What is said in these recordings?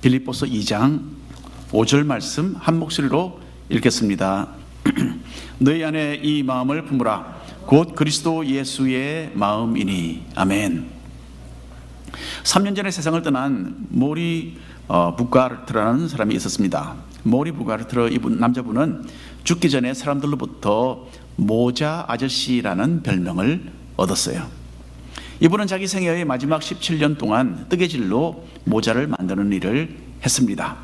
빌립보서 2장 5절 말씀 한 목소리로 읽겠습니다. 너희 안에 이 마음을 품으라. 곧 그리스도 예수의 마음이니. 아멘. 3년 전에 세상을 떠난 모리 부가르트라는 사람이 있었습니다. 모리 부가르트 이분 남자분은 죽기 전에 사람들로부터 모자 아저씨라는 별명을 얻었어요. 이분은 자기 생애의 마지막 17년 동안 뜨개질로 모자를 만드는 일을 했습니다.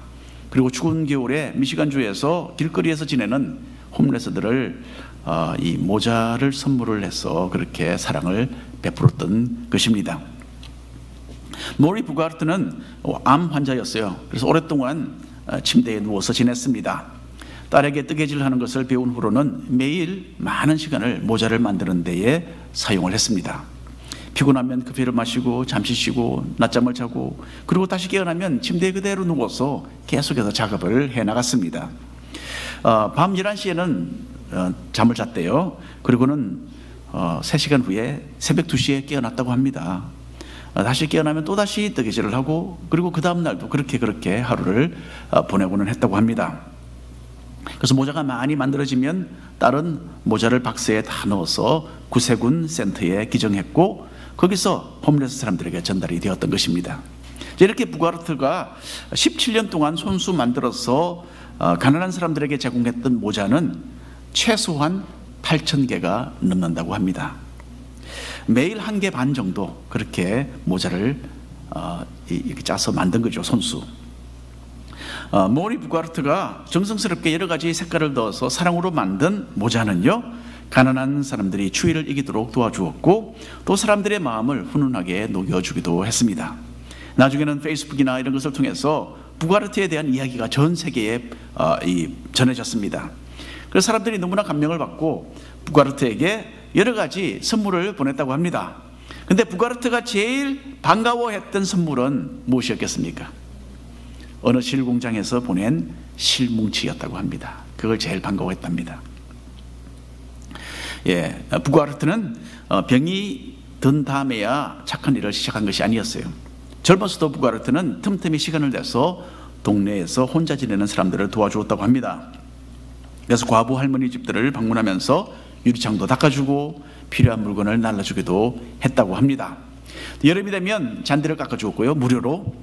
그리고 추운 겨울에 미시간주에서 길거리에서 지내는 홈레스들을 이 모자를 선물을 해서 그렇게 사랑을 베풀었던 것입니다. 모리 부가르트는 암 환자였어요. 그래서 오랫동안 침대에 누워서 지냈습니다. 딸에게 뜨개질하는 것을 배운 후로는 매일 많은 시간을 모자를 만드는 데에 사용을 했습니다. 피곤하면 커피를 마시고 잠시 쉬고 낮잠을 자고 그리고 다시 깨어나면 침대에 그대로 누워서 계속해서 작업을 해나갔습니다. 밤 11시에는 잠을 잤대요. 그리고는 3시간 후에 새벽 2시에 깨어났다고 합니다. 다시 깨어나면 또다시 뜨개질을 하고 그리고 그 다음 날도 그렇게 하루를 보내고는 했다고 합니다. 그래서 모자가 많이 만들어지면 딸은 모자를 박스에 다 넣어서 구세군 센터에 기증했고 거기서 홈레스 사람들에게 전달이 되었던 것입니다. 이렇게 부가르트가 17년 동안 손수 만들어서 가난한 사람들에게 제공했던 모자는 최소한 8,000개가 넘는다고 합니다. 매일 1개 반 정도 그렇게 모자를 이렇게 짜서 만든 거죠, 손수. 모리 부가르트가 정성스럽게 여러 가지 색깔을 넣어서 사랑으로 만든 모자는요, 가난한 사람들이 추위를 이기도록 도와주었고 또 사람들의 마음을 훈훈하게 녹여주기도 했습니다. 나중에는 페이스북이나 이런 것을 통해서 부가르트에 대한 이야기가 전 세계에 전해졌습니다. 그래서 사람들이 너무나 감명을 받고 부가르트에게 여러 가지 선물을 보냈다고 합니다. 근데 부가르트가 제일 반가워했던 선물은 무엇이었겠습니까? 어느 실공장에서 보낸 실뭉치였다고 합니다. 그걸 제일 반가워했답니다. 부가르트는 병이 든 다음에야 착한 일을 시작한 것이 아니었어요. 젊었을 때 부가르트는 틈틈이 시간을 내서 동네에서 혼자 지내는 사람들을 도와주었다고 합니다. 그래서 과부 할머니 집들을 방문하면서 유리창도 닦아주고 필요한 물건을 날라주기도 했다고 합니다. 여름이 되면 잔디를 깎아주었고요, 무료로.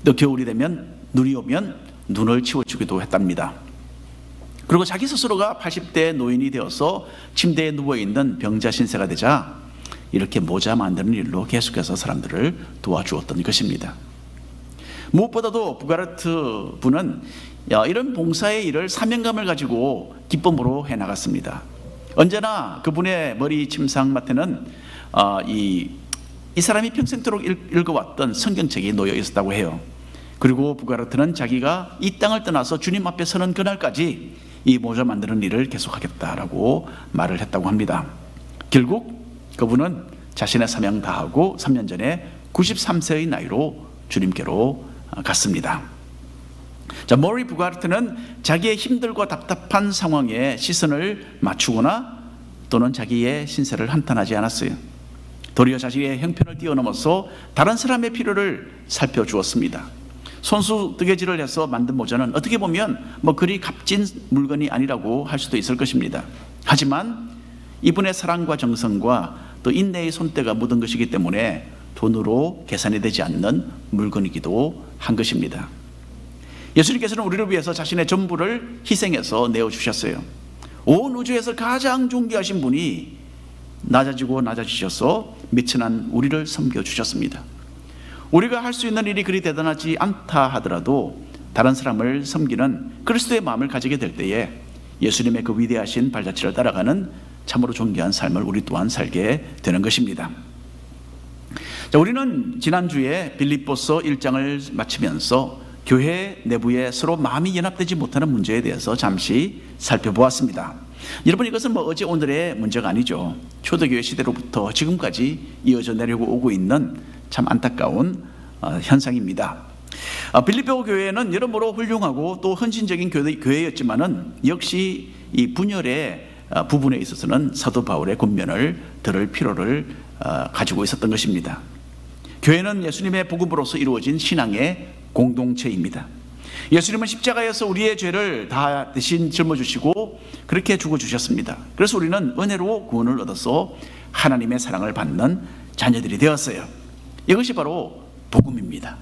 또 겨울이 되면 눈이 오면 눈을 치워주기도 했답니다. 그리고 자기 스스로가 80대 노인이 되어서 침대에 누워있는 병자 신세가 되자 이렇게 모자 만드는 일로 계속해서 사람들을 도와주었던 것입니다. 무엇보다도 부가르트 분은 이런 봉사의 일을 사명감을 가지고 기쁨으로 해나갔습니다. 언제나 그분의 머리 침상맡에는 이 사람이 평생토록 읽어왔던 성경책이 놓여 있었다고 해요. 그리고 부가르트는 자기가 이 땅을 떠나서 주님 앞에 서는 그날까지 이 모자 만드는 일을 계속하겠다라고 말을 했다고 합니다. 결국 그분은 자신의 사명 다하고 3년 전에 93세의 나이로 주님께로 갔습니다. 모리 부가르트는 자기의 힘들고 답답한 상황에 시선을 맞추거나 또는 자기의 신세를 한탄하지 않았어요. 도리어 자신의 형편을 뛰어넘어서 다른 사람의 필요를 살펴주었습니다. 손수 뜨개질을 해서 만든 모자는 어떻게 보면 그리 값진 물건이 아니라고 할 수도 있을 것입니다. 하지만 이분의 사랑과 정성과 또 인내의 손때가 묻은 것이기 때문에 돈으로 계산이 되지 않는 물건이기도 한 것입니다. 예수님께서는 우리를 위해서 자신의 전부를 희생해서 내어주셨어요. 온 우주에서 가장 존귀하신 분이 낮아지고 낮아지셔서 미천한 우리를 섬겨주셨습니다. 우리가 할 수 있는 일이 그리 대단하지 않다 하더라도 다른 사람을 섬기는 그리스도의 마음을 가지게 될 때에 예수님의 그 위대하신 발자취를 따라가는 참으로 존귀한 삶을 우리 또한 살게 되는 것입니다. 우리는 지난주에 빌립보서 1장을 마치면서 교회 내부에 서로 마음이 연합되지 못하는 문제에 대해서 잠시 살펴보았습니다. 여러분, 이것은 어제 오늘의 문제가 아니죠. 초대교회 시대로부터 지금까지 이어져 내려고 오고 있는 참 안타까운 현상입니다. 빌립보 교회는 여러모로 훌륭하고 또 헌신적인 교회였지만은 역시 이 분열의 부분에 있어서는 사도 바울의 권면을 들을 필요를 가지고 있었던 것입니다. 교회는 예수님의 복음으로서 이루어진 신앙의 공동체입니다. 예수님은 십자가에서 우리의 죄를 다 대신 짊어주시고 그렇게 죽어주셨습니다. 그래서 우리는 은혜로 구원을 얻어서 하나님의 사랑을 받는 자녀들이 되었어요. 이것이 바로 복음입니다.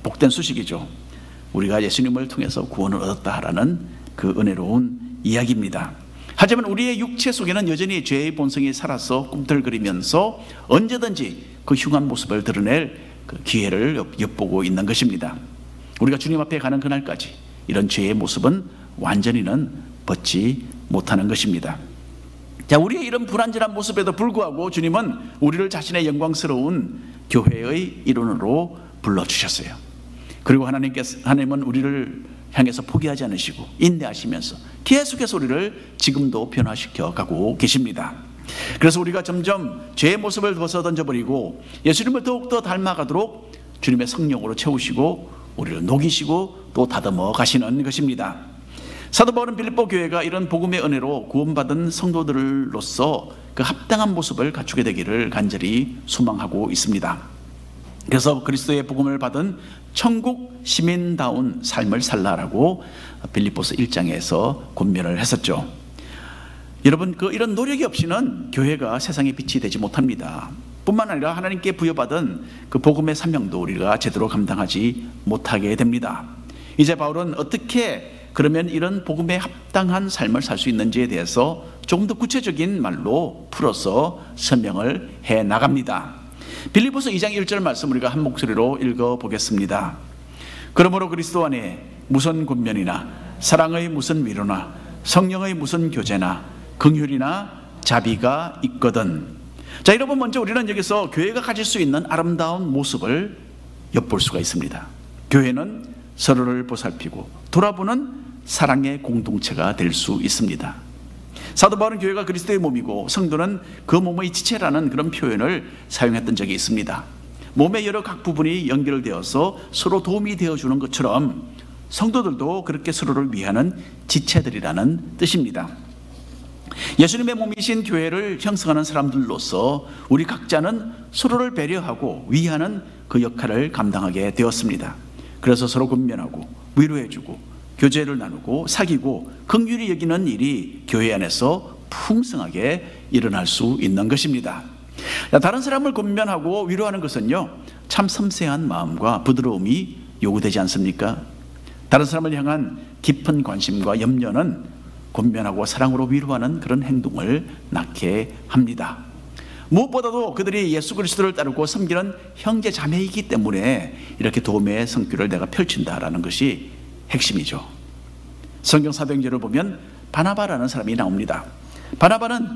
복된 소식이죠. 우리가 예수님을 통해서 구원을 얻었다라는 그 은혜로운 이야기입니다. 하지만 우리의 육체 속에는 여전히 죄의 본성이 살아서 꿈틀거리면서 언제든지 그 흉한 모습을 드러낼 그 기회를 엿보고 있는 것입니다. 우리가 주님 앞에 가는 그날까지 이런 죄의 모습은 완전히는 벗지 못하는 것입니다. 자, 우리의 이런 불완전한 모습에도 불구하고 주님은 우리를 자신의 영광스러운 교회의 일원으로 불러주셨어요. 그리고 하나님은 우리를 향해서 포기하지 않으시고 인내하시면서 계속해서 우리를 지금도 변화시켜 가고 계십니다. 그래서 우리가 점점 죄의 모습을 벗어 던져버리고 예수님을 더욱더 닮아가도록 주님의 성령으로 채우시고 우리를 녹이시고 또 다듬어 가시는 것입니다. 사도 바울은 빌립보 교회가 이런 복음의 은혜로 구원받은 성도들로서 그 합당한 모습을 갖추게 되기를 간절히 소망하고 있습니다. 그래서 그리스도의 복음을 받은 천국 시민다운 삶을 살라라고 빌립보서 1장에서 권면을 했었죠. 여러분, 이런 노력이 없이는 교회가 세상의 빛이 되지 못합니다. 뿐만 아니라 하나님께 부여받은 그 복음의 사명도 우리가 제대로 감당하지 못하게 됩니다. 이제 바울은 어떻게 그러면 이런 복음에 합당한 삶을 살 수 있는지에 대해서 조금 더 구체적인 말로 풀어서 설명을 해 나갑니다. 빌립보서 2장 1절 말씀 우리가 한 목소리로 읽어보겠습니다. 그러므로 그리스도 안에 무슨 권면이나 사랑의 무슨 위로나 성령의 무슨 교제나 긍휼이나 자비가 있거든. 자, 여러분, 먼저 우리는 여기서 교회가 가질 수 있는 아름다운 모습을 엿볼 수가 있습니다. 교회는 서로를 보살피고 돌아보는 사랑의 공동체가 될 수 있습니다. 사도 바울은 교회가 그리스도의 몸이고 성도는 그 몸의 지체라는 그런 표현을 사용했던 적이 있습니다. 몸의 여러 각 부분이 연결되어서 서로 도움이 되어주는 것처럼 성도들도 그렇게 서로를 위하는 지체들이라는 뜻입니다. 예수님의 몸이신 교회를 형성하는 사람들로서 우리 각자는 서로를 배려하고 위하는 그 역할을 감당하게 되었습니다. 그래서 서로 권면하고 위로해주고 교제를 나누고 사귀고 긍휼히 여기는 일이 교회 안에서 풍성하게 일어날 수 있는 것입니다. 다른 사람을 권면하고 위로하는 것은요, 참 섬세한 마음과 부드러움이 요구되지 않습니까? 다른 사람을 향한 깊은 관심과 염려는 권면하고 사랑으로 위로하는 그런 행동을 낳게 합니다. 무엇보다도 그들이 예수 그리스도를 따르고 섬기는 형제 자매이기 때문에 이렇게 도움의 성교를 내가 펼친다라는 것이 핵심이죠. 성경 사도행전을 보면 바나바라는 사람이 나옵니다. 바나바는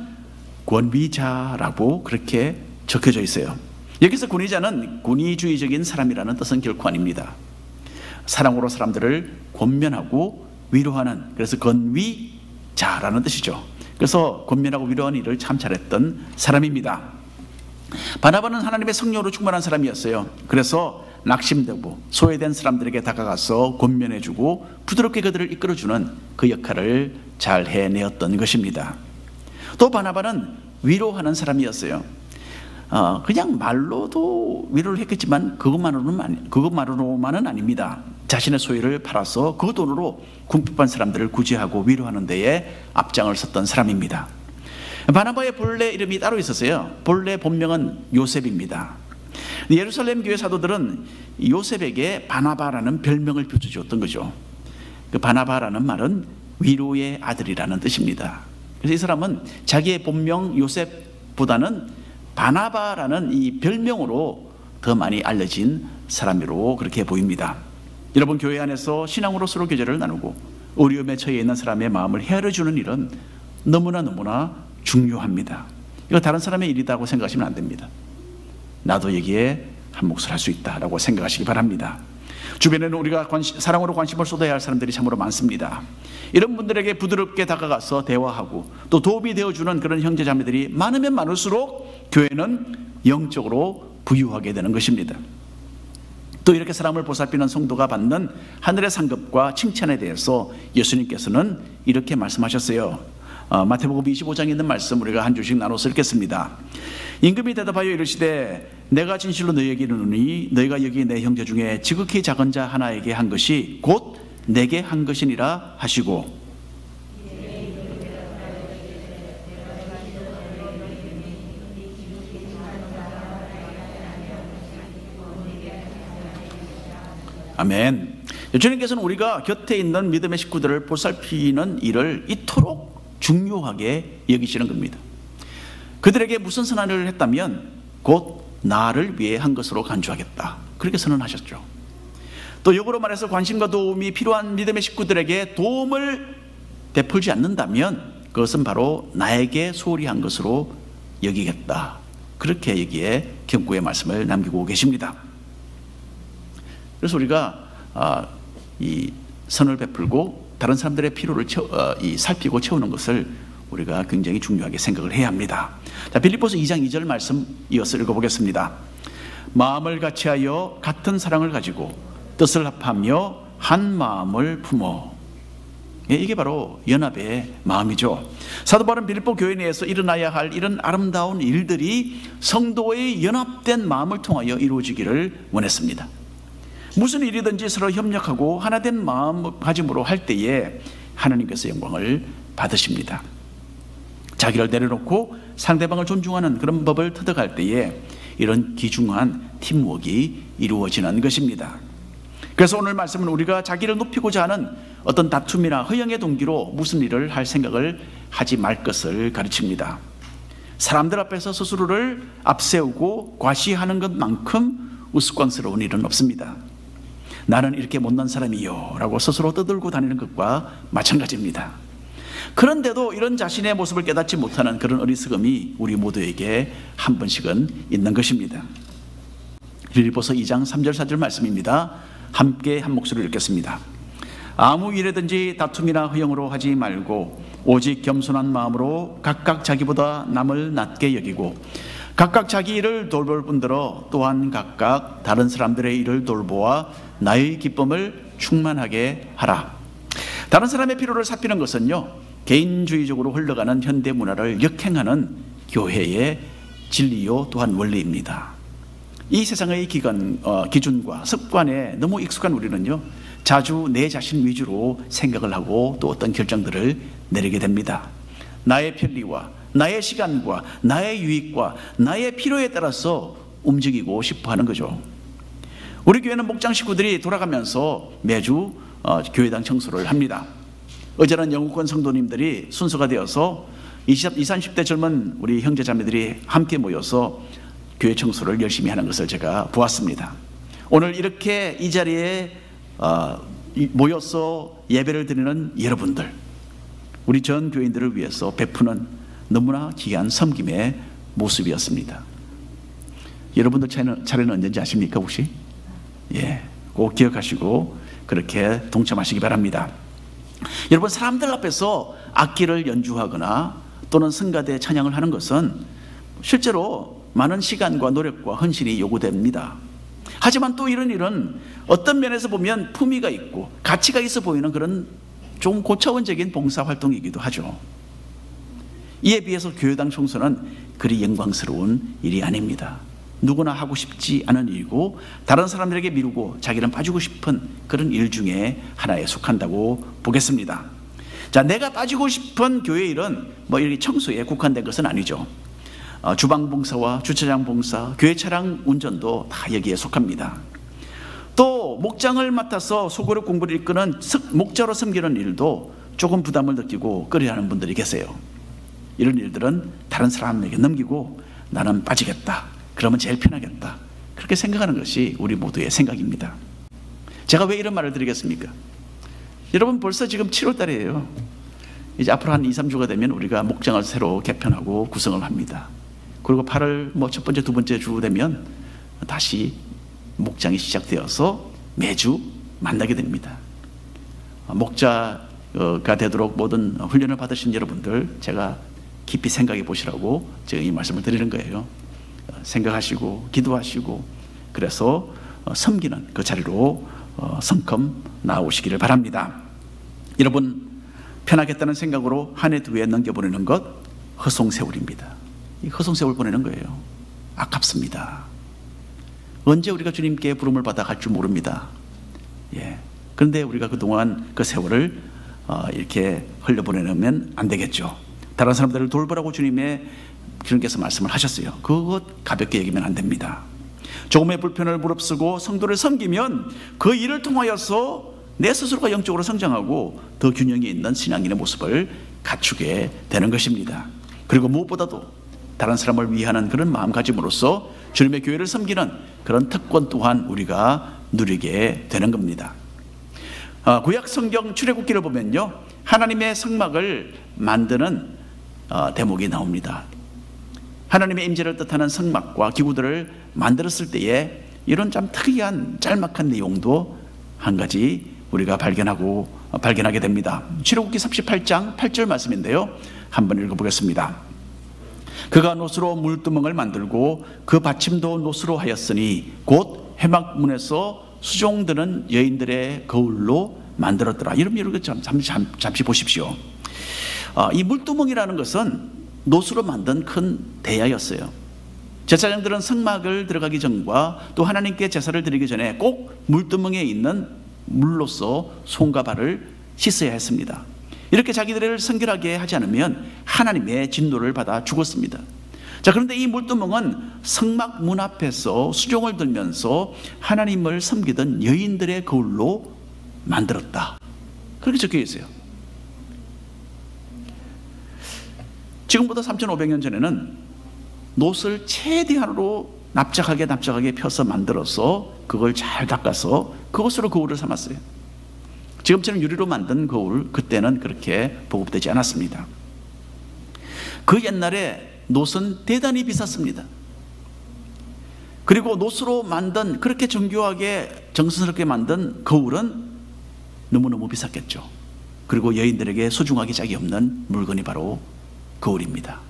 권위자라고 그렇게 적혀져 있어요. 여기서 권위자는 권위주의적인 사람이라는 뜻은 결코 아닙니다. 사랑으로 사람들을 권면하고 위로하는, 그래서 권위자라는 뜻이죠. 그래서 권면하고 위로하는 일을 참 잘했던 사람입니다. 바나바는 하나님의 성령으로 충만한 사람이었어요. 그래서 낙심되고 소외된 사람들에게 다가가서 권면해주고 부드럽게 그들을 이끌어주는 그 역할을 잘 해내었던 것입니다. 또 바나바는 위로하는 사람이었어요. 그냥 말로도 위로를 했겠지만 그것만으로만은 아닙니다. 자신의 소유를 팔아서 그 돈으로 궁핍한 사람들을 구제하고 위로하는 데에 앞장을 섰던 사람입니다. 바나바의 본래 이름이 따로 있었어요. 본래 본명은 요셉입니다. 예루살렘 교회 사도들은 요셉에게 바나바라는 별명을 붙여주었던 거죠. 그 바나바라는 말은 위로의 아들이라는 뜻입니다. 그래서 이 사람은 자기의 본명 요셉보다는 바나바라는 이 별명으로 더 많이 알려진 사람으로 그렇게 보입니다. 여러분, 교회 안에서 신앙으로 서로 교제를 나누고 어려움에 처해 있는 사람의 마음을 헤아려주는 일은 너무나 중요합니다. 이거 다른 사람의 일이라고 생각하시면 안 됩니다. 나도 여기에 한 몫을 할 수 있다라고 생각하시기 바랍니다. 주변에는 우리가 사랑으로 관심을 쏟아야 할 사람들이 참으로 많습니다. 이런 분들에게 부드럽게 다가가서 대화하고 또 도움이 되어주는 그런 형제자매들이 많으면 많을수록 교회는 영적으로 부유하게 되는 것입니다. 또 이렇게 사람을 보살피는 성도가 받는 하늘의 상급과 칭찬에 대해서 예수님께서는 이렇게 말씀하셨어요. 마태복음 25장에 있는 말씀 우리가 한 줄씩 나눠서 읽겠습니다. 임금이 대답하여 이르시되 내가 진실로 너희에게 이르노니 너희가 여기 내 형제 중에 지극히 작은 자 하나에게 한 것이 곧 내게 한 것이니라 하시고, 아멘. 주님께서는 우리가 곁에 있는 믿음의 식구들을 보살피는 일을 이토록 중요하게 여기시는 겁니다. 그들에게 무슨 선한 일을 했다면 곧 나를 위해 한 것으로 간주하겠다, 그렇게 선언하셨죠. 또 역으로 말해서 관심과 도움이 필요한 믿음의 식구들에게 도움을 베풀지 않는다면 그것은 바로 나에게 소홀히 한 것으로 여기겠다, 그렇게 여기에 경고의 말씀을 남기고 계십니다. 그래서 우리가 이 선을 베풀고 다른 사람들의 필요를 살피고 채우는 것을 우리가 굉장히 중요하게 생각을 해야 합니다. 자, 빌립보서 2장 2절 말씀 이어서 읽어보겠습니다. 마음을 같이하여 같은 사랑을 가지고 뜻을 합하며 한 마음을 품어. 이게 바로 연합의 마음이죠. 사도 바울은 빌립보 교회 내에서 일어나야 할 이런 아름다운 일들이 성도의 연합된 마음을 통하여 이루어지기를 원했습니다. 무슨 일이든지 서로 협력하고 하나된 마음가짐으로 할 때에 하나님께서 영광을 받으십니다. 자기를 내려놓고 상대방을 존중하는 그런 법을 터득할 때에 이런 귀중한 팀워크가 이루어지는 것입니다. 그래서 오늘 말씀은 우리가 자기를 높이고자 하는 어떤 다툼이나 허영의 동기로 무슨 일을 할 생각을 하지 말 것을 가르칩니다. 사람들 앞에서 스스로를 앞세우고 과시하는 것만큼 우스꽝스러운 일은 없습니다. 나는 이렇게 못난 사람이요 라고 스스로 떠들고 다니는 것과 마찬가지입니다. 그런데도 이런 자신의 모습을 깨닫지 못하는 그런 어리석음이 우리 모두에게 한 번씩은 있는 것입니다. 빌립보서 2장 3절 4절 말씀입니다. 함께 한 목소리로 읽겠습니다. 아무 일에든지 다툼이나 허영으로 하지 말고 오직 겸손한 마음으로 각각 자기보다 남을 낮게 여기고 각각 자기 일을 돌볼 뿐더러 또한 각각 다른 사람들의 일을 돌보아 나의 기쁨을 충만하게 하라. 다른 사람의 필요를 살피는 것은요, 개인주의적으로 흘러가는 현대 문화를 역행하는 교회의 진리요 또한 원리입니다. 이 세상의 기준과 습관에 너무 익숙한 우리는요, 자주 내 자신 위주로 생각을 하고 또 어떤 결정들을 내리게 됩니다. 나의 편리와 나의 시간과 나의 유익과 나의 필요에 따라서 움직이고 싶어 하는 거죠. 우리 교회는 목장 식구들이 돌아가면서 매주 교회당 청소를 합니다. 어제는 영국권 성도님들이 순서가 되어서 20, 30대 젊은 우리 형제 자매들이 함께 모여서 교회 청소를 열심히 하는 것을 제가 보았습니다. 오늘 이렇게 이 자리에 모여서 예배를 드리는 여러분들, 우리 전 교인들을 위해서 베푸는 너무나 귀한 섬김의 모습이었습니다. 여러분들 차례는 언제인지 아십니까 혹시? 예, 꼭 기억하시고 그렇게 동참하시기 바랍니다. 여러분, 사람들 앞에서 악기를 연주하거나 또는 성가대 찬양을 하는 것은 실제로 많은 시간과 노력과 헌신이 요구됩니다. 하지만 또 이런 일은 어떤 면에서 보면 품위가 있고 가치가 있어 보이는 그런 좀 고차원적인 봉사활동이기도 하죠. 이에 비해서 교회당 청소는 그리 영광스러운 일이 아닙니다. 누구나 하고 싶지 않은 일이고 다른 사람들에게 미루고 자기는 빠지고 싶은 그런 일 중에 하나에 속한다고 보겠습니다. 자, 내가 빠지고 싶은 교회 일은 뭐 이렇게 청소에 국한된 것은 아니죠. 주방 봉사와 주차장 봉사, 교회 차량 운전도 다 여기에 속합니다. 또 목장을 맡아서 소그룹 공부를 이끄는 목자로 섬기는 일도 조금 부담을 느끼고 꺼려하는 분들이 계세요. 이런 일들은 다른 사람에게 넘기고 나는 빠지겠다, 그러면 제일 편하겠다, 그렇게 생각하는 것이 우리 모두의 생각입니다. 제가 왜 이런 말을 드리겠습니까? 여러분, 벌써 지금 7월 달이에요. 이제 앞으로 한 2, 3주가 되면 우리가 목장을 새로 개편하고 구성을 합니다. 그리고 8월 첫 번째, 두 번째 주 되면 다시 목장이 시작되어서 매주 만나게 됩니다. 목자가 되도록 모든 훈련을 받으신 여러분들, 제가 깊이 생각해 보시라고 제가 이 말씀을 드리는 거예요. 생각하시고 기도하시고 그래서 섬기는 그 자리로 성큼 나오시기를 바랍니다. 여러분, 편하겠다는 생각으로 한 해 두 해 넘겨보내는 것, 허송세월입니다. 이 허송세월 보내는 거예요. 아깝습니다. 언제 우리가 주님께 부름을 받아 갈 줄 모릅니다. 예. 그런데 우리가 그동안 그 세월을 이렇게 흘려보내면 안 되겠죠. 다른 사람들을 돌보라고 주님께서 말씀을 하셨어요. 그것 가볍게 여기면 안 됩니다. 조금의 불편을 무릅쓰고 성도를 섬기면 그 일을 통하여서 내 스스로가 영적으로 성장하고 더 균형이 있는 신앙인의 모습을 갖추게 되는 것입니다. 그리고 무엇보다도 다른 사람을 위하는 그런 마음가짐으로써 주님의 교회를 섬기는 그런 특권 또한 우리가 누리게 되는 겁니다. 구약 성경 출애굽기를 보면요, 하나님의 성막을 만드는 대목이 나옵니다. 하나님의 임재를 뜻하는 성막과 기구들을 만들었을 때에 이런 참 특이한 짤막한 내용도 한 가지 우리가 발견하게 됩니다. 출애굽기 38장 8절 말씀인데요, 한번 읽어보겠습니다. 그가 놋으로 물두멍을 만들고 그 받침도 놋으로 하였으니 곧 회막문에서 수종드는 여인들의 거울로 만들었더라. 이런 것 잠시 보십시오. 이 물두멍이라는 것은 놋으로 만든 큰 대야였어요. 제사장들은 성막을 들어가기 전과 또 하나님께 제사를 드리기 전에 꼭 물두멍에 있는 물로서 손과 발을 씻어야 했습니다. 이렇게 자기들을 성결하게 하지 않으면 하나님의 진노를 받아 죽었습니다. 자, 그런데 이 물두멍은 성막 문 앞에서 수종을 들면서 하나님을 섬기던 여인들의 거울로 만들었다. 그렇게 적혀 있어요. 지금보다 3,500년 전에는 놋을 최대한으로 납작하게 펴서 만들어서 그걸 잘 닦아서 그것으로 거울을 삼았어요. 지금처럼 유리로 만든 거울, 그때는 그렇게 보급되지 않았습니다. 그 옛날에 놋은 대단히 비쌌습니다. 그리고 놋으로 만든, 그렇게 정교하게 정성스럽게 만든 거울은 너무너무 비쌌겠죠. 그리고 여인들에게 소중하기 짝이 없는 물건이 바로 거울입니다.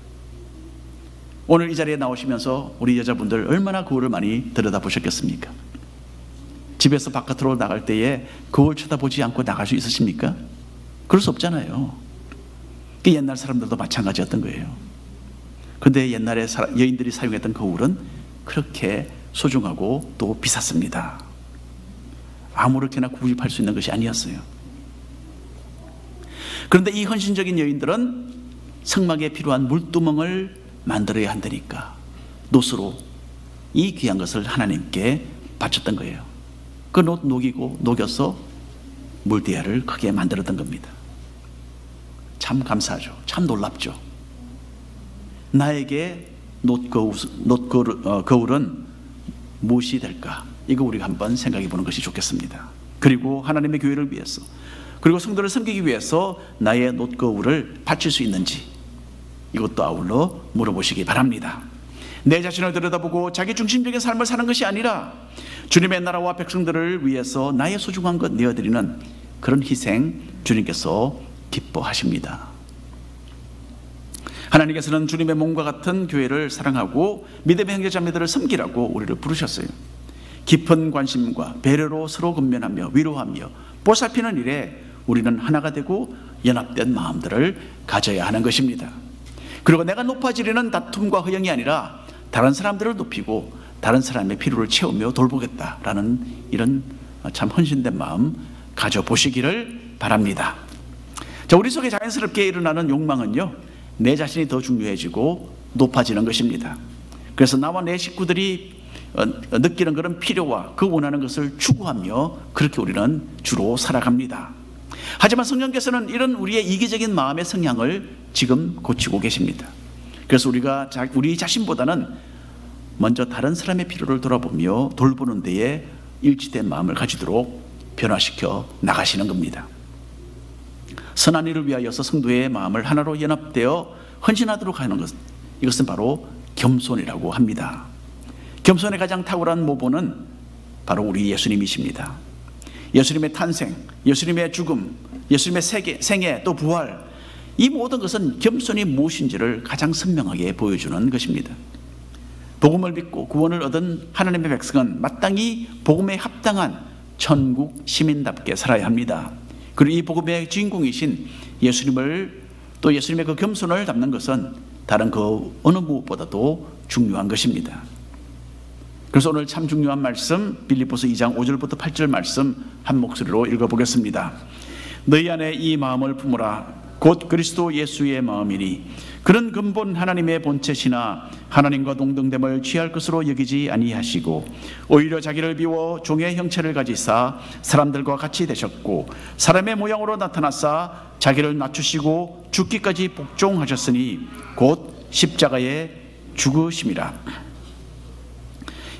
오늘 이 자리에 나오시면서 우리 여자분들 얼마나 거울을 많이 들여다보셨겠습니까? 집에서 바깥으로 나갈 때에 거울 쳐다보지 않고 나갈 수 있으십니까? 그럴 수 없잖아요. 옛날 사람들도 마찬가지였던 거예요. 그런데 옛날에 여인들이 사용했던 거울은 그렇게 소중하고 또 비쌌습니다. 아무렇게나 구입할 수 있는 것이 아니었어요. 그런데 이 헌신적인 여인들은 성막에 필요한 물두멍을 만들어야 한다니까 놋으로 이 귀한 것을 하나님께 바쳤던 거예요. 그 놋 녹여서 물대야를 크게 만들었던 겁니다. 참 감사하죠. 참 놀랍죠. 나에게 거울은 무엇이 될까? 이거 우리가 한번 생각해 보는 것이 좋겠습니다. 그리고 하나님의 교회를 위해서, 그리고 성도를 섬기기 위해서 나의 놋거울을 바칠 수 있는지 이것도 아울러 물어보시기 바랍니다. 내 자신을 들여다보고 자기 중심적인 삶을 사는 것이 아니라 주님의 나라와 백성들을 위해서 나의 소중한 것 내어드리는 그런 희생, 주님께서 기뻐하십니다. 하나님께서는 주님의 몸과 같은 교회를 사랑하고 믿음의 형제자매들을 섬기라고 우리를 부르셨어요. 깊은 관심과 배려로 서로 근면하며 위로하며 보살피는 일에 우리는 하나가 되고 연합된 마음들을 가져야 하는 것입니다. 그리고 내가 높아지려는 다툼과 허영이 아니라 다른 사람들을 높이고 다른 사람의 필요를 채우며 돌보겠다라는 이런 참 헌신된 마음 가져보시기를 바랍니다. 자, 우리 속에 자연스럽게 일어나는 욕망은요, 내 자신이 더 중요해지고 높아지는 것입니다. 그래서 나와 내 식구들이 느끼는 그런 필요와 그 원하는 것을 추구하며 그렇게 우리는 주로 살아갑니다. 하지만 성령께서는 이런 우리의 이기적인 마음의 성향을 지금 고치고 계십니다. 그래서 우리가 우리 자신보다는 먼저 다른 사람의 필요를 돌아보며 돌보는 데에 일치된 마음을 가지도록 변화시켜 나가시는 겁니다. 선한 일을 위하여서 성도의 마음을 하나로 연합되어 헌신하도록 하는 것, 이것은 바로 겸손이라고 합니다. 겸손의 가장 탁월한 모본은 바로 우리 예수님이십니다. 예수님의 탄생, 예수님의 죽음, 예수님의 생애, 또 부활, 이 모든 것은 겸손이 무엇인지를 가장 선명하게 보여주는 것입니다. 복음을 믿고 구원을 얻은 하나님의 백성은 마땅히 복음에 합당한 천국 시민답게 살아야 합니다. 그리고 이 복음의 주인공이신 예수님을, 또 예수님의 그 겸손을 담는 것은 다른 그 어느 무엇보다도 중요한 것입니다. 그래서 오늘 참 중요한 말씀 빌립보서 2장 5절부터 8절 말씀 한 목소리로 읽어보겠습니다. 너희 안에 이 마음을 품으라. 곧 그리스도 예수의 마음이니 그는 근본 하나님의 본체시나 하나님과 동등됨을 취할 것으로 여기지 아니하시고 오히려 자기를 비워 종의 형체를 가지사 사람들과 같이 되셨고 사람의 모양으로 나타나사 자기를 낮추시고 죽기까지 복종하셨으니 곧 십자가에 죽으심이라.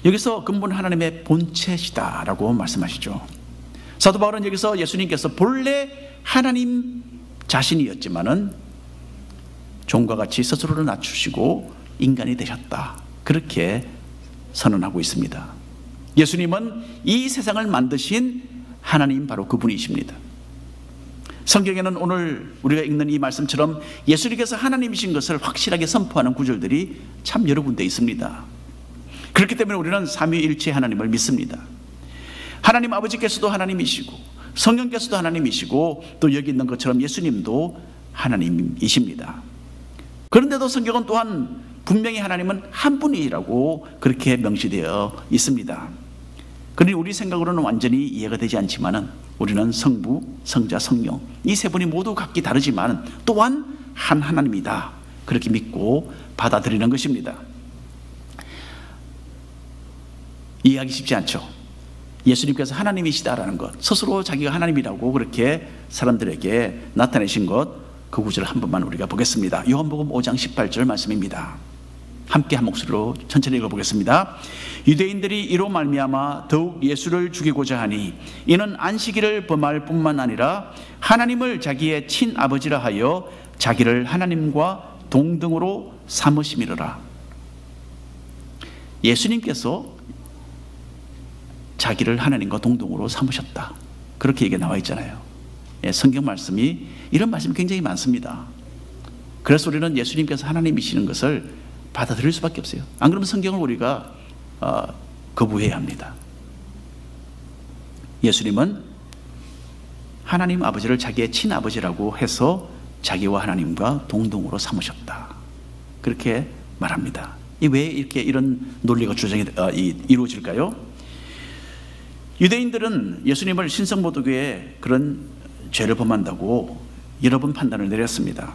여기서 근본 하나님의 본체시다라고 말씀하시죠. 사도 바울은 여기서 예수님께서 본래 하나님 자신이었지만은 종과 같이 스스로를 낮추시고 인간이 되셨다, 그렇게 선언하고 있습니다. 예수님은 이 세상을 만드신 하나님, 바로 그분이십니다. 성경에는 오늘 우리가 읽는 이 말씀처럼 예수님께서 하나님이신 것을 확실하게 선포하는 구절들이 참 여러 군데 있습니다. 그렇기 때문에 우리는 삼위일체 하나님을 믿습니다. 하나님 아버지께서도 하나님이시고 성령께서도 하나님이시고 또 여기 있는 것처럼 예수님도 하나님이십니다. 그런데도 성경은 또한 분명히 하나님은 한 분이라고 그렇게 명시되어 있습니다. 그러니 우리 생각으로는 완전히 이해가 되지 않지만은 우리는 성부, 성자, 성령 이 세 분이 모두 각기 다르지만 또한 한 하나님이다, 그렇게 믿고 받아들이는 것입니다. 이해하기 쉽지 않죠. 예수님께서 하나님이시다라는 것, 스스로 자기가 하나님이라고 그렇게 사람들에게 나타내신 것, 그 구절을 한 번만 우리가 보겠습니다. 요한복음 5장 18절 말씀입니다. 함께 한 목소리로 천천히 읽어보겠습니다. 유대인들이 이로 말미암아 더욱 예수를 죽이고자 하니 이는 안식일을 범할 뿐만 아니라 하나님을 자기의 친아버지라 하여 자기를 하나님과 동등으로 삼으심이로라. 예수님께서 자기를 하나님과 동등으로 삼으셨다, 그렇게 얘기가 나와 있잖아요. 성경 말씀이, 이런 말씀이 굉장히 많습니다. 그래서 우리는 예수님께서 하나님이시는 것을 받아들일 수밖에 없어요. 안 그러면 성경을 우리가 거부해야 합니다. 예수님은 하나님 아버지를 자기의 친아버지라고 해서 자기와 하나님과 동등으로 삼으셨다, 그렇게 말합니다. 왜 이렇게 이런 논리가 주장이 이루어질까요? 유대인들은 예수님을 신성모독의 그런 죄를 범한다고 여러 번 판단을 내렸습니다.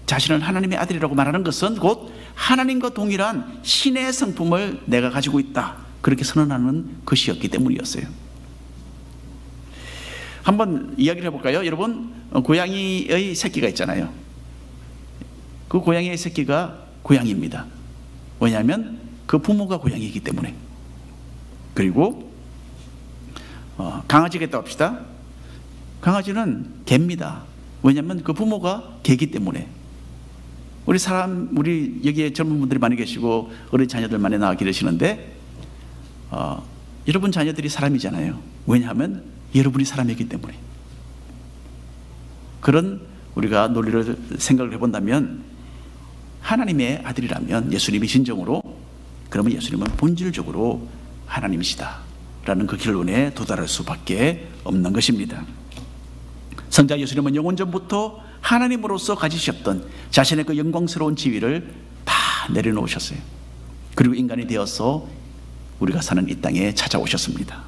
자신을 하나님의 아들이라고 말하는 것은 곧 하나님과 동일한 신의 성품을 내가 가지고 있다, 그렇게 선언하는 것이었기 때문이었어요. 한번 이야기를 해볼까요? 여러분, 고양이의 새끼가 있잖아요. 그 고양이의 새끼가 고양이입니다. 왜냐하면 그 부모가 고양이이기 때문에. 그리고 강아지가 있다고 합시다. 강아지는 개입니다. 왜냐하면 그 부모가 개이기 때문에. 우리 여기에 젊은 분들이 많이 계시고 어린 자녀들 많이 나와 계시는데 여러분 자녀들이 사람이잖아요. 왜냐하면 여러분이 사람이기 때문에. 그런 우리가 논리를 생각을 해본다면 하나님의 아들이라면 예수님이 진정으로, 그러면 예수님은 본질적으로 하나님이시다 라는 그 결론에 도달할 수밖에 없는 것입니다. 성자 예수님은 영원 전부터 하나님으로서 가지셨던 자신의 그 영광스러운 지위를 다 내려놓으셨어요. 그리고 인간이 되어서 우리가 사는 이 땅에 찾아오셨습니다.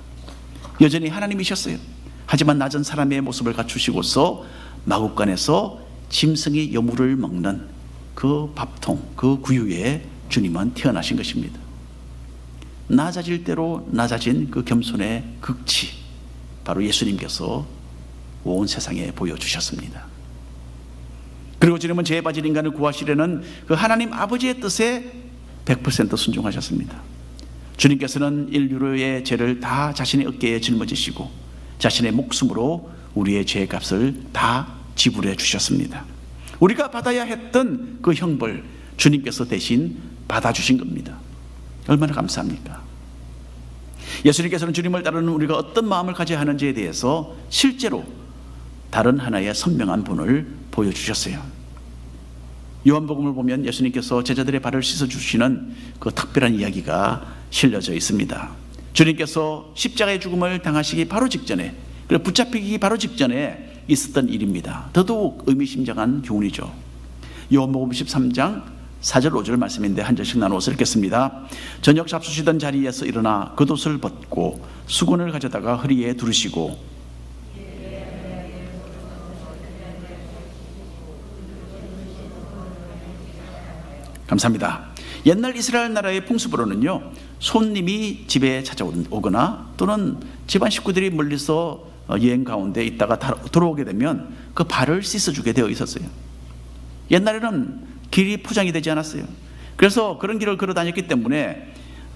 여전히 하나님이셨어요. 하지만 낮은 사람의 모습을 갖추시고서 마국간에서 짐승이 여물을 먹는 그 밥통, 그 구유에 주님은 태어나신 것입니다. 낮아질 대로 낮아진 그 겸손의 극치, 바로 예수님께서 온 세상에 보여주셨습니다. 그리고 주님은 죄에 빠진 인간을 구하시려는 그 하나님 아버지의 뜻에 100% 순종하셨습니다. 주님께서는 인류의 죄를 다 자신의 어깨에 짊어지시고 자신의 목숨으로 우리의 죄의 값을 다 지불해 주셨습니다. 우리가 받아야 했던 그 형벌, 주님께서 대신 받아주신 겁니다. 얼마나 감사합니까? 예수님께서는 주님을 따르는 우리가 어떤 마음을 가져야 하는지에 대해서 실제로 다른 하나의 선명한 분을 보여주셨어요. 요한복음을 보면 예수님께서 제자들의 발을 씻어주시는 그 특별한 이야기가 실려져 있습니다. 주님께서 십자가의 죽음을 당하시기 바로 직전에, 그리고 붙잡히기 바로 직전에 있었던 일입니다. 더더욱 의미심장한 교훈이죠. 요한복음 13장 4절 5절 말씀인데 한 절씩 나누어서 읽겠습니다. 저녁 잡수시던 자리에서 일어나 겉옷을 벗고 수건을 가져다가 허리에 두르시고 감사합니다. 옛날 이스라엘 나라의 풍습으로는요, 손님이 집에 찾아오거나 또는 집안 식구들이 멀리서 여행 가운데 있다가 돌아오게 되면 그 발을 씻어주게 되어 있었어요. 옛날에는 길이 포장이 되지 않았어요. 그래서 그런 길을 걸어 다녔기 때문에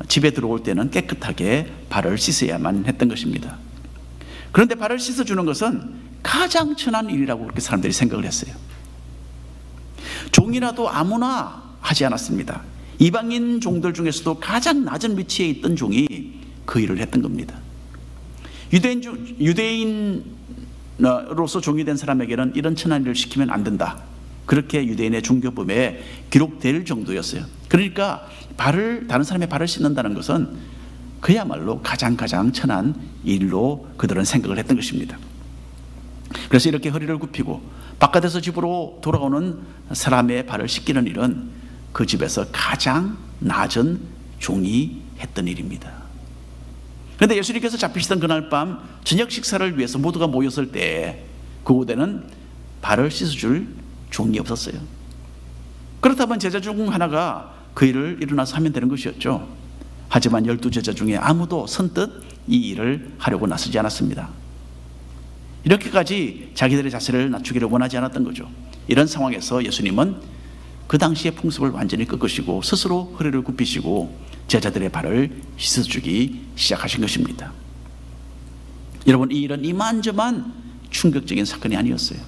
집에 들어올 때는 깨끗하게 발을 씻어야만 했던 것입니다. 그런데 발을 씻어주는 것은 가장 천한 일이라고 그렇게 사람들이 생각을 했어요. 종이라도 아무나 하지 않았습니다. 이방인 종들 중에서도 가장 낮은 위치에 있던 종이 그 일을 했던 겁니다. 유대인으로서 종이 된 사람에게는 이런 천한 일을 시키면 안 된다, 그렇게 유대인의 종교법에 기록될 정도였어요. 그러니까 다른 사람의 발을 씻는다는 것은 그야말로 가장 천한 일로 그들은 생각을 했던 것입니다. 그래서 이렇게 허리를 굽히고 바깥에서 집으로 돌아오는 사람의 발을 씻기는 일은 그 집에서 가장 낮은 종이 했던 일입니다. 그런데 예수님께서 잡히시던 그날 밤 저녁 식사를 위해서 모두가 모였을 때 그곳에는 발을 씻어줄 종이 없었어요. 그렇다면 제자 중 하나가 그 일을 일어나서 하면 되는 것이었죠. 하지만 12제자 중에 아무도 선뜻 이 일을 하려고 나서지 않았습니다. 이렇게까지 자기들의 자세를 낮추기를 원하지 않았던 거죠. 이런 상황에서 예수님은 그 당시의 풍습을 완전히 꺾으시고 스스로 허리를 굽히시고 제자들의 발을 씻어주기 시작하신 것입니다. 여러분, 이 일은 이만저만 충격적인 사건이 아니었어요.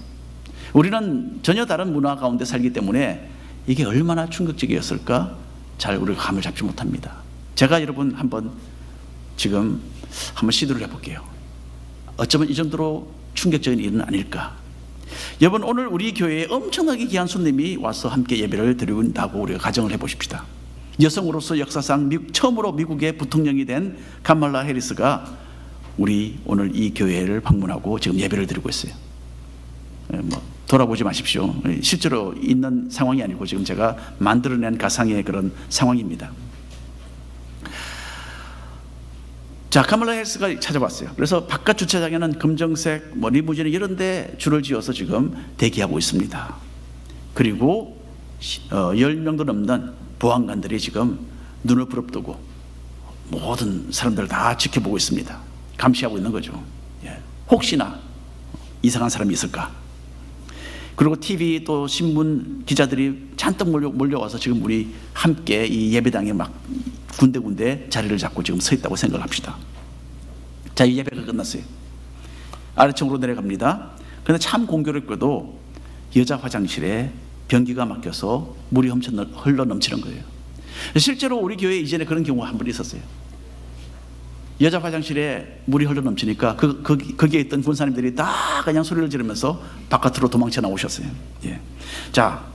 우리는 전혀 다른 문화 가운데 살기 때문에 이게 얼마나 충격적이었을까 잘 우리가 감을 잡지 못합니다. 제가 여러분 한번 시도를 해볼게요. 어쩌면 이 정도로 충격적인 일은 아닐까. 여러분, 오늘 우리 교회에 엄청나게 귀한 손님이 와서 함께 예배를 드린다고 우리가 가정을 해보십시다. 여성으로서 역사상 처음으로 미국의 부통령이 된 카말라 해리스가 우리 오늘 이 교회를 방문하고 지금 예배를 드리고 있어요. 돌아보지 마십시오. 실제로 있는 상황이 아니고 지금 제가 만들어낸 가상의 그런 상황입니다. 자, 카말라 해리스가 찾아왔어요. 그래서 바깥 주차장에는 검정색 리무진이 이런 데 줄을 지어서 지금 대기하고 있습니다. 그리고 10명도 넘는 보안관들이 지금 눈을 부릅뜨고 모든 사람들 다 지켜보고 있습니다. 감시하고 있는 거죠. 혹시나 이상한 사람이 있을까. 그리고 TV 또 신문 기자들이 잔뜩 몰려와서 지금 우리 함께 이 예배당에 막 군데군데 자리를 잡고 지금 서 있다고 생각합시다. 자, 이 예배가 끝났어요. 아래층으로 내려갑니다. 그런데 참 공교롭게도 여자 화장실에 변기가 막혀서 물이 흘러 넘치는 거예요. 실제로 우리 교회 이전에 그런 경우가 한 번 있었어요. 여자 화장실에 물이 흘러 넘치니까 거기에 있던 군사님들이 다 그냥 소리를 지르면서 바깥으로 도망쳐 나오셨어요. 자,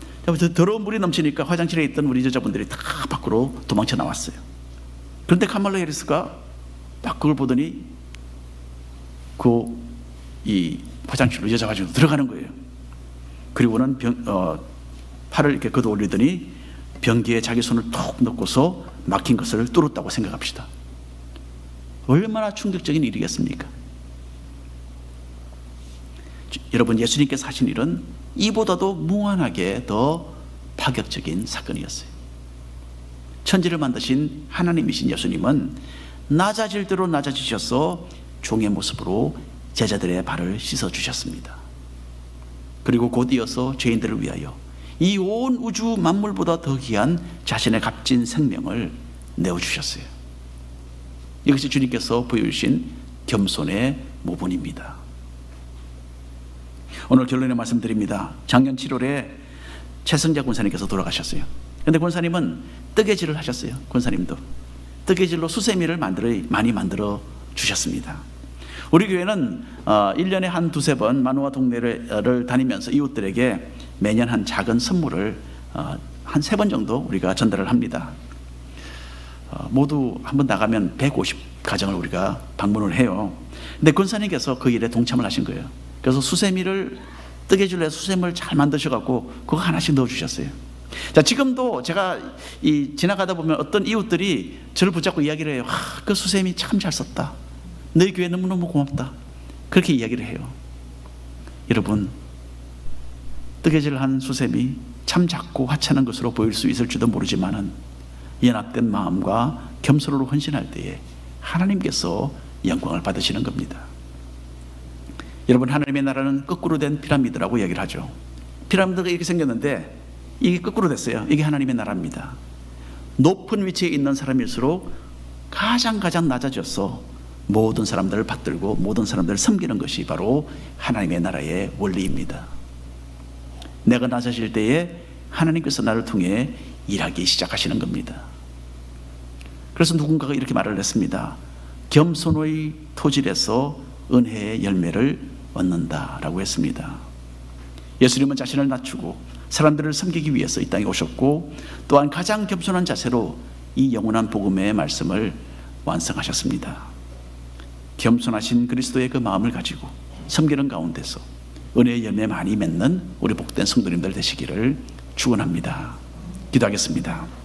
더러운 물이 넘치니까 화장실에 있던 우리 여자분들이 다 밖으로 도망쳐 나왔어요. 그런데 카말라 해리스가 밖을 보더니 이 화장실로 여자 화장실로 들어가는 거예요. 그리고는 팔을 이렇게 걷어 올리더니 변기에 자기 손을 톡 넣고서 막힌 것을 뚫었다고 생각합시다. 얼마나 충격적인 일이겠습니까? 여러분, 예수님께서 하신 일은 이보다도 무한하게 더 파격적인 사건이었어요. 천지를 만드신 하나님이신 예수님은 낮아질 대로 낮아지셔서 종의 모습으로 제자들의 발을 씻어주셨습니다. 그리고 곧 이어서 죄인들을 위하여 이 온 우주 만물보다 더 귀한 자신의 값진 생명을 내어주셨어요. 이것이 주님께서 보여주신 겸손의 모본입니다. 오늘 결론의 말씀 드립니다. 작년 7월에 최승자 권사님께서 돌아가셨어요. 그런데 권사님은 뜨개질을 하셨어요. 권사님도 뜨개질로 수세미를 많이 만들어 주셨습니다. 우리 교회는 1년에 한 두세 번 만우와 동네를 다니면서 이웃들에게 매년 한 작은 선물을 한 3번 정도 우리가 전달을 합니다. 모두 한번 나가면 150가정을 우리가 방문을 해요. 근데 권사님께서 그 일에 동참을 하신 거예요. 그래서 수세미를 뜨개질로 해서 수세미를 잘 만드셔갖고 그거 하나씩 넣어주셨어요. 자, 지금도 제가 지나가다 보면 어떤 이웃들이 저를 붙잡고 이야기를 해요. 그 수쌤이 참 잘 썼다. 너희 교회 너무너무 고맙다. 그렇게 이야기를 해요. 여러분, 뜨개질한 수쌤이 참 작고 하찮은 것으로 보일 수 있을지도 모르지만은 연합된 마음과 겸손으로 헌신할 때에 하나님께서 영광을 받으시는 겁니다. 여러분, 하나님의 나라는 거꾸로 된 피라미드라고 얘기를 하죠. 피라미드가 이렇게 생겼는데 이게 거꾸로 됐어요. 이게 하나님의 나라입니다. 높은 위치에 있는 사람일수록 가장 낮아져서 모든 사람들을 받들고 모든 사람들을 섬기는 것이 바로 하나님의 나라의 원리입니다. 내가 낮아질 때에 하나님께서 나를 통해 일하기 시작하시는 겁니다. 그래서 누군가가 이렇게 말을 했습니다. 겸손의 토질에서 은혜의 열매를 얻는다라고 했습니다. 예수님은 자신을 낮추고 사람들을 섬기기 위해서 이 땅에 오셨고 또한 가장 겸손한 자세로 이 영원한 복음의 말씀을 완성하셨습니다. 겸손하신 그리스도의 그 마음을 가지고 섬기는 가운데서 은혜의 열매 많이 맺는 우리 복된 성도님들 되시기를 축원합니다. 기도하겠습니다.